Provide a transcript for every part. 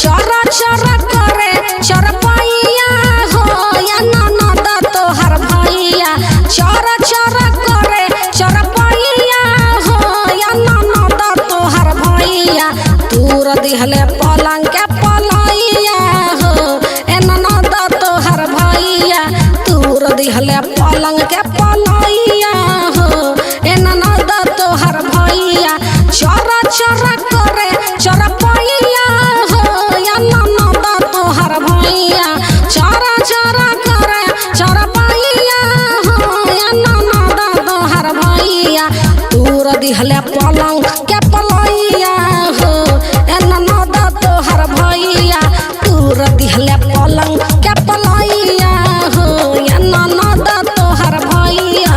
चरा चरा करे चरपैया हो या ननद तोहर भैया चरा चरा करे चरपैया हो या ननद तोहर भैया तूर दिहले पलंग के पलैया हो ए ननद तोहर भैया तूर दिहले पलंग के पलैया हो ए ननद तोहर भैया चरा चरा करे चरपैया हो या ननद तोहर भैया चरा चरा करे चरपैया हो या ननद तोहर भैया तूर दिहले पलंग के पलैया हो ए ननद तोहर भैया तूर दिहले पलंग के पलैया हो या ननद तोहर भैया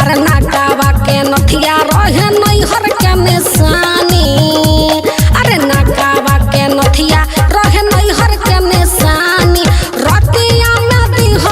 अरे नाकावा के नथिया रहे नैहर के निशानी अरे नाकावा के नथिया रहे नैहर के निशानी रतिया में दिह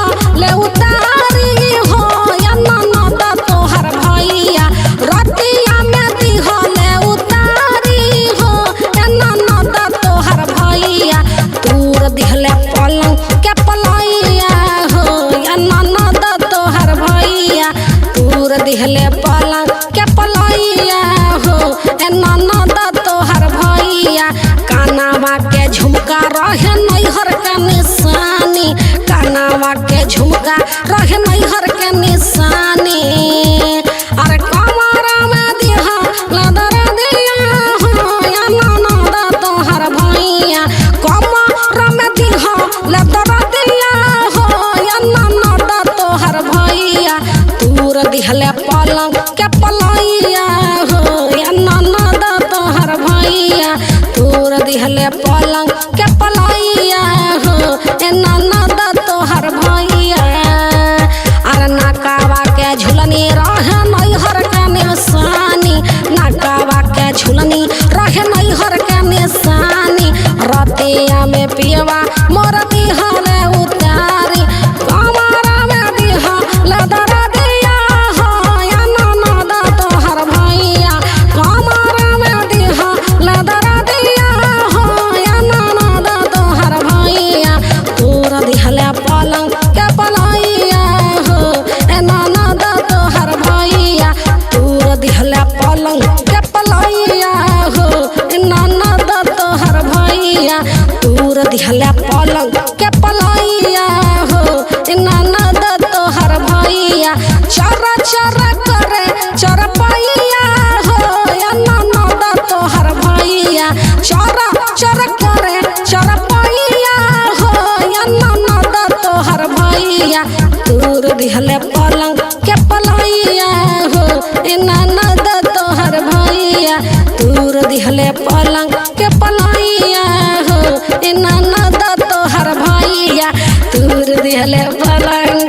ले उतारी हो या ननद तोहर भैया रतिया में दिह ले उतारी हो या ननद तोहर भैया तूर दिहले पलंग के पलैया हो या ननद तोहर भैया तूर दिहले पलंग के पलैया हो ए ननद तोहर भैया कानावा के झुमका रहे नैहर के निशानी कानावा के झुमका रहे नैहर के निशानी अरे कमरा में दिह लदर दिया हो या ननद तोहर भैया कमरा में दिह लदर दिया हो या ननद तोहर भैया तूर दिहले पलंग के पलैया हो या ननद तोहर भैया तूर दिहले पलंग के पलैया हो ए ननद तोहर भैया अरे नाकावा के झुलनी रहे नैहर के निशानी नाकावा के झुलनी रहे नैहर के निशानी रतिया में पियवा मोर दिहले उतारी कमरा में दिह लदर दिया हो या ननद तोहर भैया कमरा में दिह लदर दिया हो या ननद तोहर भैया तूर दिहले पलंग के पलैया हो ए ननद तोहर भैया तूर दिहले पलंग के पलैया हो ए ननद तोहर भैया तूर दिहले पलंग के पलैया हो ए ननद तोहर भैया चरा चरा करे चरपैया हो या ननद तोहर भैया चरा चरा करे चरपैया हो या ननद तोहर भैया तूर दिहले पलंग के पलैया हो ए ननद तोहर भैया तूर दिहले पलंग के पलैया हो ए ननद तोहर भैया तूर दिहले पलंग